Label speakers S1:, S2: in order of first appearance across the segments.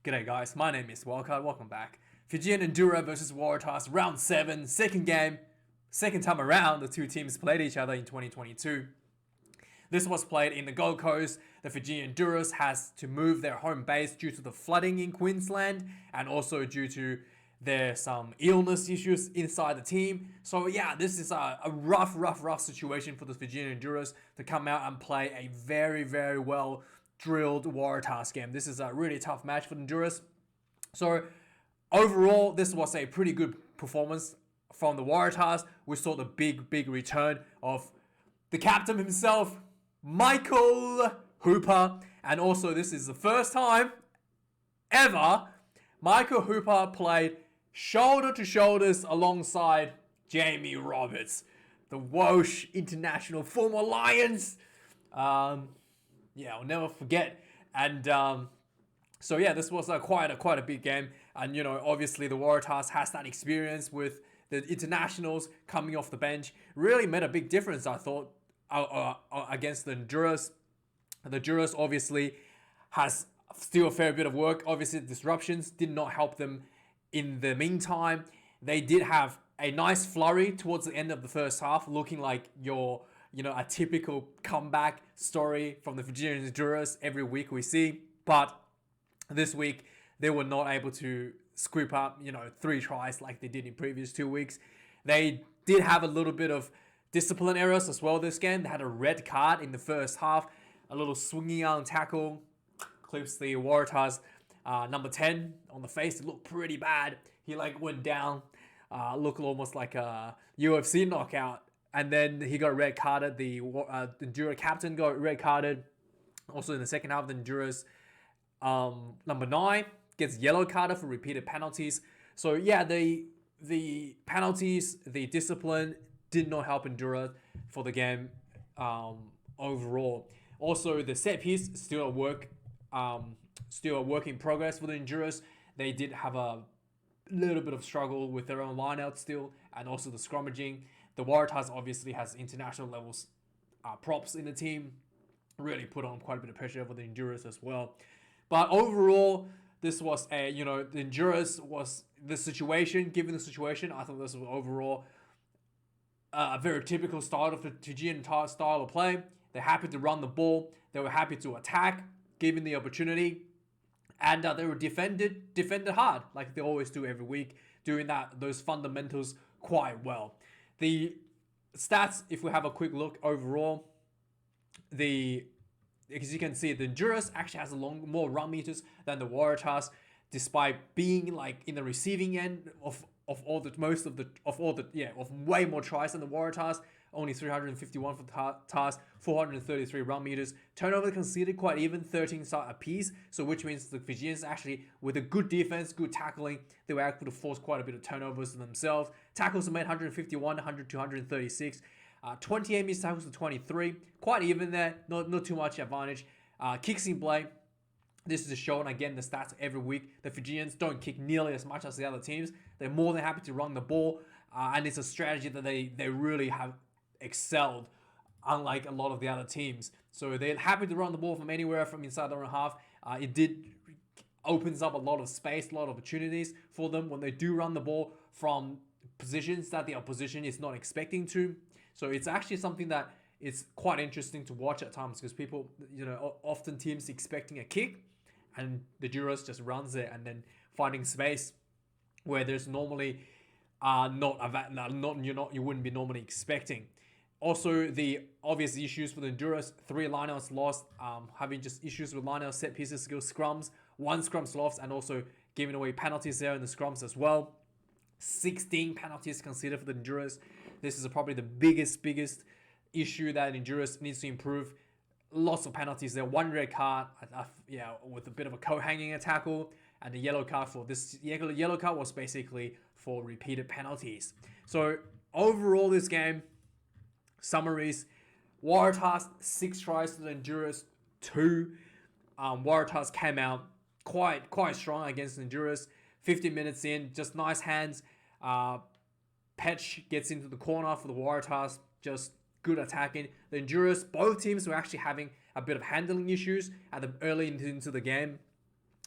S1: G'day guys, my name is Wildkard, welcome back. Fijian Drua versus Waratahs, round 7, second game, second time around the two teams played each other in 2022. This was played in the Gold Coast. The Fijian Druas has to move their home base due to the flooding in Queensland and also due to there's some illness issues inside the team. So yeah, this is a rough situation for the Fijian Druas to come out and play a very well drilled Waratahs game. This is a really tough match for the Druas. So overall, this was a pretty good performance from the Waratahs. We saw the big return of the captain himself, Michael Hooper, and also this is the first time ever Michael Hooper played shoulder to shoulders alongside Jamie Roberts, the Welsh international former Lions. I'll never forget. And so yeah, this was quite a big game. And obviously the Waratahs has that experience with the internationals coming off the bench. Really made a big difference, I thought, against the Druas. The Druas obviously has still a fair bit of work. Obviously, disruptions did not help them in the meantime. They did have a nice flurry towards the end of the first half, looking like a typical comeback story from the Fijian Druas every week we see. But this week, they were not able to scoop up, 3 tries like they did in previous 2 weeks. They did have a little bit of discipline errors as well this game. They had a red card in the first half, a little swinging arm tackle, clips the Waratahs number 10 on the face. It looked pretty bad. He went down, looked almost like a UFC knockout. And then he got red carded. The Drua captain got red carded. Also in the second half, the Drua's number 9 gets yellow carded for repeated penalties. So yeah, the penalties, the discipline did not help Drua for the game overall. Also, the set piece still a work in progress for the Druas. They did have a little bit of struggle with their own lineout still, and also the scrummaging. The Waratahs obviously has international levels props in the team. Really put on quite a bit of pressure over the Druas as well. But overall, this was the Druas was the situation. Given the situation, I thought this was overall a very typical style of the Fijian style of play. They're happy to run the ball. They were happy to attack, given the opportunity. And they were defended hard, like they always do every week, doing those fundamentals quite well. The stats, if we have a quick look overall, as you can see, the Druas actually has more run meters than the Waratahs, despite being in the receiving end of way more tries than the Waratahs. Only 351 for the Tars, 433 run meters. Turnover conceded quite even, 13 apiece. So which means the Fijians actually, with a good defense, good tackling, they were able to force quite a bit of turnovers themselves. Tackles made 151, 100 to 136. 28 missed tackles to 23. Quite even there, not too much advantage. Kicks in play. This is shown again the stats every week. The Fijians don't kick nearly as much as the other teams. They're more than happy to run the ball, and it's a strategy that they really have excelled, unlike a lot of the other teams. So they're happy to run the ball from anywhere from inside their own half. It did opens up a lot of space, a lot of opportunities for them when they do run the ball from positions that the opposition is not expecting to. So it's actually something that is quite interesting to watch at times, because people, often teams expecting a kick, and the Druas just runs it and then finding space where there's normally you wouldn't be normally expecting. Also, the obvious issues for the Druas: 3 lineouts lost, having just issues with lineout set pieces, skills, scrums, 1 scrum lost, and also giving away penalties there in the scrums as well. 16 penalties considered for the Druas. This is probably the biggest issue that Druas needs to improve. Lots of penalties there. 1 red card, with a bit of a co-hanging tackle, and the yellow card for this. Yellow card was basically for repeated penalties. So overall, this game summaries: Waratahs 6 tries to the Druas 2. Waratahs came out quite strong against the Druas. 50 minutes in, just nice hands. Petch gets into the corner for the Waratahs, just good attacking. The Druas, both teams were actually having a bit of handling issues at the early into the game.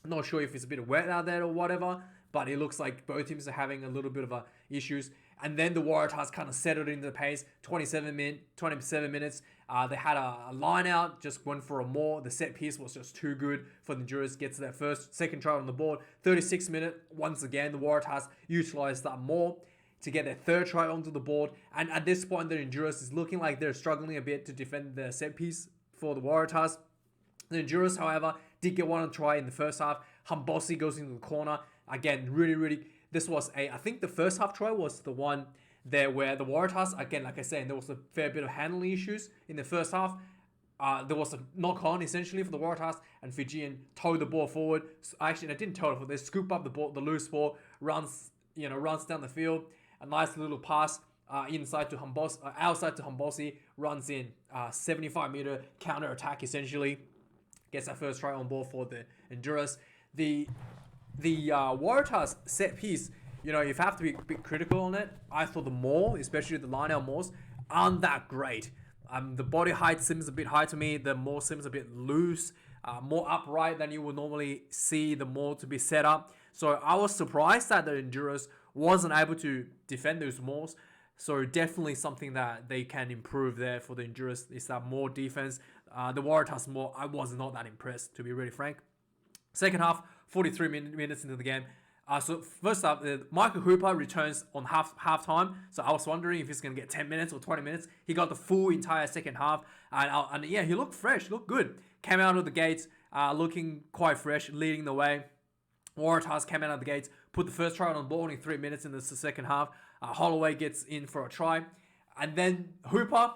S1: I'm not sure if it's a bit wet out there or whatever, but it looks like both teams are having a little bit of issues. And then the Waratahs kind of settled into the pace. 27 minutes. They had a line out, just went for a more. The set piece was just too good for the Drua to get to their second try on the board. 36 minute, once again, the Waratahs utilized that more to get their third try onto the board. And at this point, the Honduras is looking like they're struggling a bit to defend the set piece for the Waratahs. The Honduras, however, did get one try in the first half. Hambosi goes into the corner. Again, really, this was I think the first half try was the one there where the Waratahs, again, like I said, there was a fair bit of handling issues in the first half. There was a knock-on, essentially, for the Waratahs, and Fijian towed the ball forward. So actually, they didn't tow it forward. They scoop up the loose ball, runs down the field. A nice little pass outside to Hambosi, runs in. 75-meter counter-attack, essentially. Gets that first try on ball for the Honduras. The Waratahs set piece, if you have to be a bit critical on it, I thought the maul, especially the line-out mauls, aren't that great. The body height seems a bit high to me. The maul seems a bit loose, more upright than you would normally see the maul to be set up. So I was surprised that the Honduras wasn't able to defend those mauls. So definitely something that they can improve there for the Honduras is that more defense. The Waratahs more, I was not that impressed, to be really frank. Second half, 43 minutes into the game. So first up, Michael Hooper returns on half-time. So I was wondering if he's going to get 10 minutes or 20 minutes. He got the full entire second half. And yeah, he looked fresh, looked good. Came out of the gates looking quite fresh, leading the way. Waratahs came out of the gates, put the first try on the board in 3 minutes in the second half. Holloway gets in for a try. And then Hooper,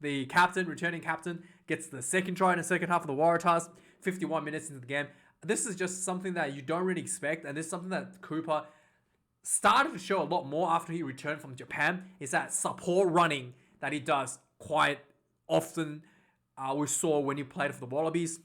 S1: the returning captain, gets the second try in the second half of the Waratahs. 51 minutes into the game. This is just something that you don't really expect, and this is something that Cooper started to show a lot more after he returned from Japan, is that support running that he does quite often. We saw when he played for the Wallabies.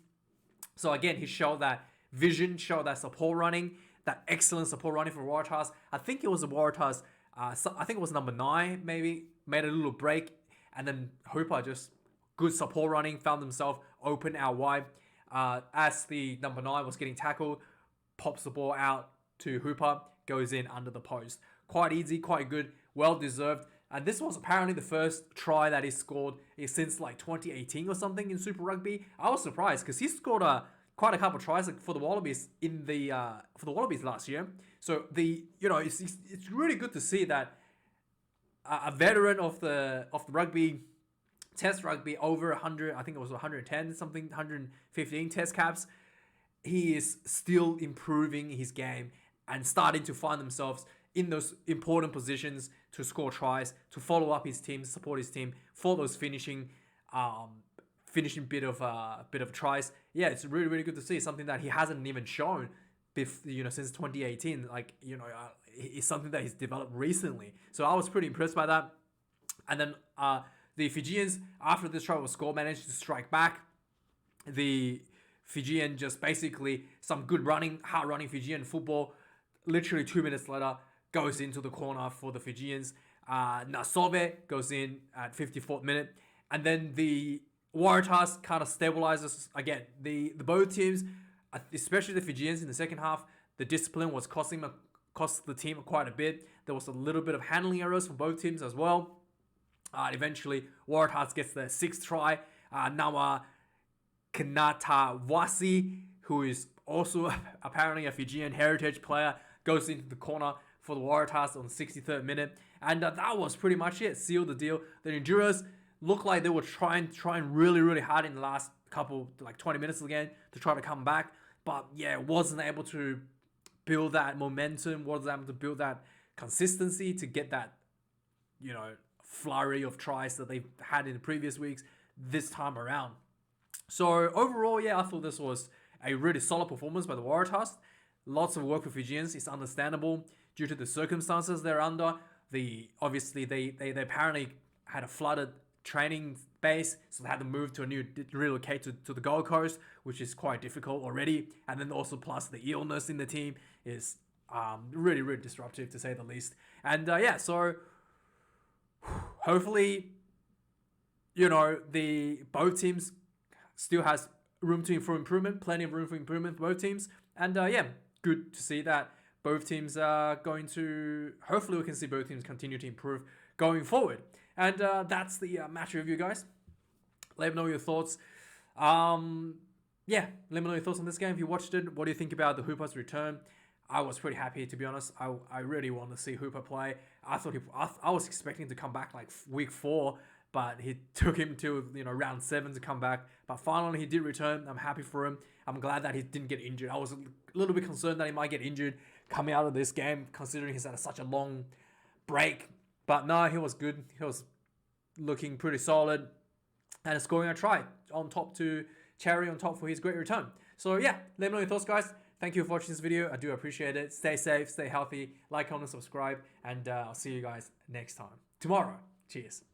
S1: So again, he showed that vision, showed that support running, that excellent support running for Waratahs. I think it was the Waratahs, I think it was number 9 maybe, made a little break, and then Hooper just good support running, found himself open out wide. As the number 9 was getting tackled, pops the ball out to Hooper, goes in under the post. Quite easy, quite good, well deserved. And this was apparently the first try that he scored since like 2018 or something in Super Rugby. I was surprised because he scored quite a couple of tries for the Wallabies last year. So it's really good to see that a veteran of the rugby. Test rugby over 100, I think it was 110 something, 115 test caps. He is still improving his game and starting to find themselves in those important positions to score tries, to follow up his team, support his team for those finishing bit of tries. Yeah, it's really good to see something that he hasn't even shown, since 2018. It's something that he's developed recently. So I was pretty impressed by that. And then the Fijians, after this try was scored, managed to strike back. The Fijian just basically some good hard running Fijian football. Literally 2 minutes later, goes into the corner for the Fijians. Nasove goes in at 54th minute. And then the Waratahs kind of stabilizes again. The both teams, especially the Fijians in the second half, the discipline was cost the team quite a bit. There was a little bit of handling errors for both teams as well. Eventually, Waratahs gets their 6th try. Nawa Kanatawasi, who is also apparently a Fijian heritage player, goes into the corner for the Waratahs on the 63rd minute. And that was pretty much it. Sealed the deal. The Honduras looked like they were trying really hard in the last couple, like 20 minutes of the game to try to come back. But yeah, wasn't able to build that momentum, wasn't able to build that consistency to get that, flurry of tries that they've had in the previous weeks this time around. So overall, yeah, I thought this was a really solid performance by the Waratahs. Lots of work for Fijians. It's understandable due to the circumstances they're under. Obviously they apparently had a flooded training base, so they had to move to relocate to the Gold Coast, which is quite difficult already. And then also plus the illness in the team is really disruptive to say the least. And so hopefully, the both teams still has room for improvement, plenty of room for improvement for both teams. And yeah, good to see that both teams are going to. Hopefully, we can see both teams continue to improve going forward. And that's the match review, guys. Let me know your thoughts. Yeah, let me know your thoughts on this game. If you watched it, what do you think about the Hooper's return? I was pretty happy, to be honest. I really want to see Hooper play. I was expecting to come back like week 4, but he took him to round 7 to come back. But finally, he did return. I'm happy for him. I'm glad that he didn't get injured. I was a little bit concerned that he might get injured coming out of this game, considering he's had such a long break. But no, he was good. He was looking pretty solid and scoring a try on top to cherry on top for his great return. So yeah, let me know your thoughts, guys. Thank you for watching this video. I do appreciate it. Stay safe, stay healthy, like, comment, subscribe, and I'll see you guys next time. Tomorrow. Cheers.